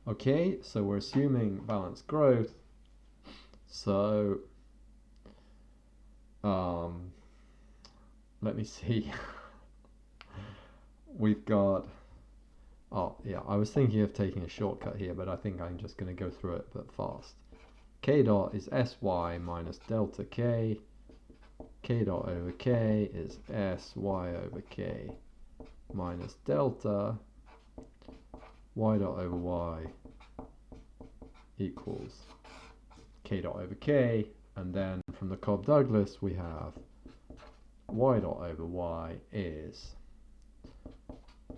Okay, so we're assuming balanced growth. So let me see. We've got, oh yeah, I was thinking of taking a shortcut here, but I think I'm just going to go through it but fast. K dot is sy minus delta k. K dot over k is sy over k minus delta y dot over y equals k dot over k, and then from the Cobb-Douglas we have y dot over y is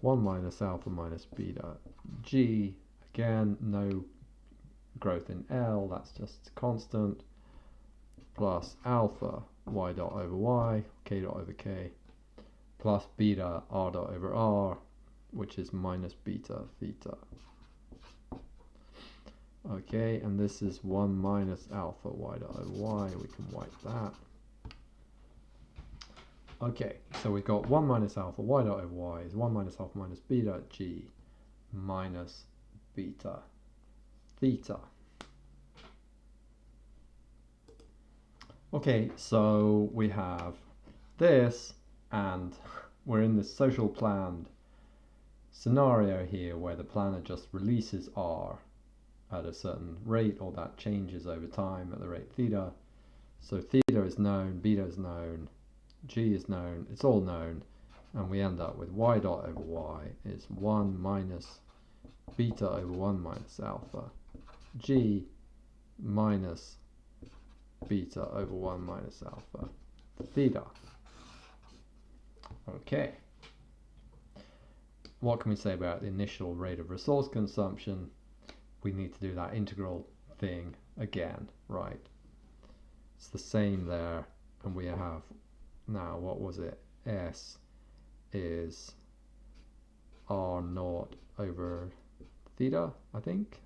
1 minus alpha minus beta g, again no growth in L, that's just constant, plus alpha y dot over y, k dot over k, plus beta r dot over r, which is minus beta theta. Okay, and this is 1 minus alpha y dot over y, we can wipe that. Okay, so we've got 1 minus alpha y dot over y is 1 minus alpha minus beta g minus beta theta. Okay, so we have this, and we're in this social planned scenario here where the planner just releases r at a certain rate, or that changes over time at the rate theta. So theta is known, beta is known, g is known, it's all known, and we end up with y dot over y is 1 minus beta over 1 minus alpha g minus beta over 1 minus alpha theta. Okay, what can we say about the initial rate of resource consumption? We need to do that integral thing again, right? It's the same there, and we have now, what was it? S is r naught over theta, I think.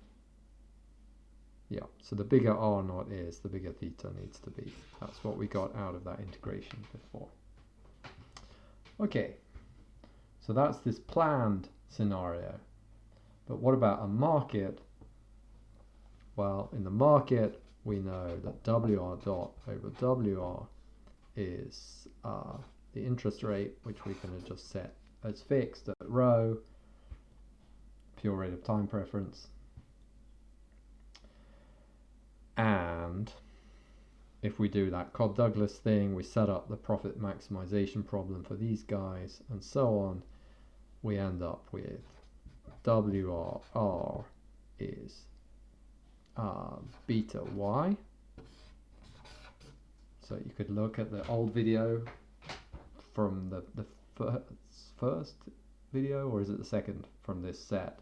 Yeah, so the bigger r naught is, the bigger theta needs to be. That's what we got out of that integration before. Okay, so that's this planned scenario. But what about a market? Well, in the market, we know that WR dot over WR is the interest rate, which we can just set as fixed at rho, pure rate of time preference. And if we do that Cobb-Douglas thing, we set up the profit maximization problem for these guys, and so on, we end up with WRR is beta y. So you could look at the old video from the first video, or is it the second from this set,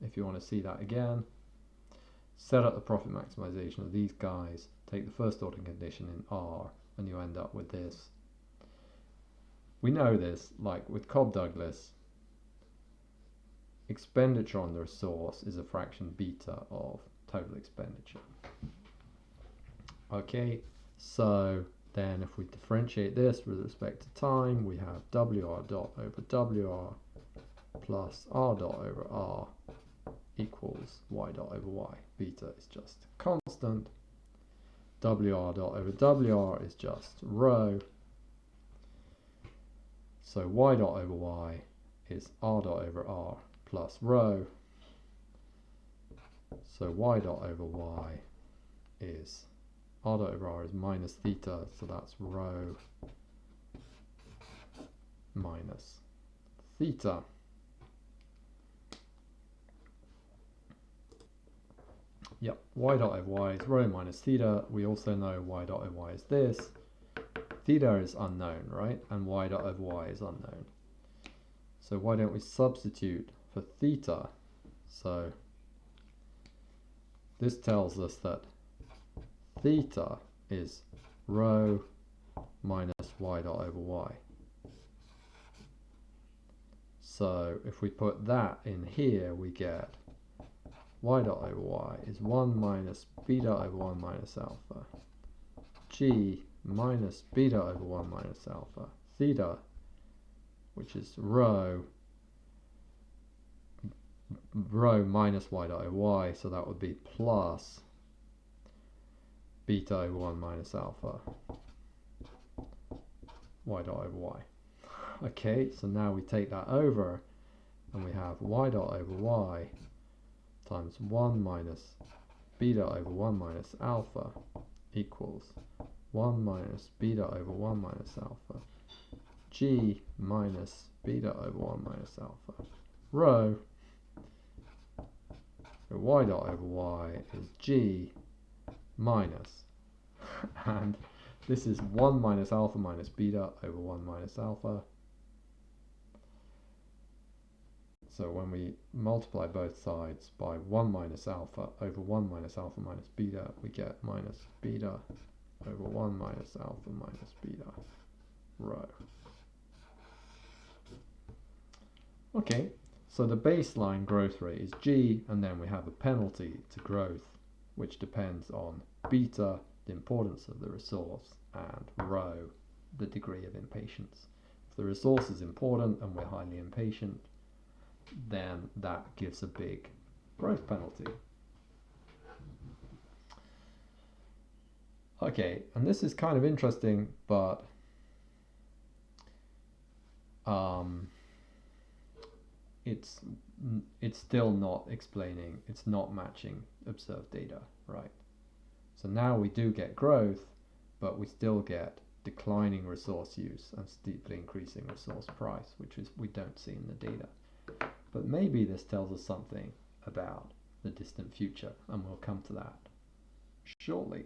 if you want to see that again. Set up the profit maximization of these guys, take the first order condition in R, and you end up with this. We know this, like with Cobb-Douglas, expenditure on the resource is a fraction beta of total expenditure. Okay, so then if we differentiate this with respect to time, we have WR dot over WR plus R dot over R equals Y dot over Y. Beta is just constant. WR dot over WR is just rho. So Y dot over Y is R dot over R plus rho. So Y dot over Y is R dot over R is minus theta, so that's rho minus theta. Yep, Y dot over Y is rho minus theta. We also know Y dot over Y is this. Theta is unknown, right? And Y dot over Y is unknown. So why don't we substitute for theta? So this tells us that theta is rho minus Y dot over Y. So if we put that in here, we get Y dot over Y is 1 minus beta over 1 minus alpha G minus beta over 1 minus alpha theta, which is rho rho minus y dot over y, so that would be plus beta over 1 minus alpha y dot over y. Okay, so now we take that over and we have y dot over y times 1 minus beta over 1 minus alpha equals 1 minus beta over 1 minus alpha g minus beta over 1 minus alpha rho y dot over y is g minus, and this is 1 minus alpha minus beta over 1 minus alpha. So when we multiply both sides by 1 minus alpha over 1 minus alpha minus beta, we get minus beta over 1 minus alpha minus beta rho. Okay, so the baseline growth rate is g, and then we have a penalty to growth, which depends on beta, the importance of the resource, and rho, the degree of impatience. If the resource is important and we're highly impatient, then that gives a big growth penalty. Okay, and this is kind of interesting, but it's still not explaining, it's not matching observed data, right? So now we do get growth, but we still get declining resource use and steeply increasing resource price, which is we don't see in the data. But maybe this tells us something about the distant future, and we'll come to that shortly.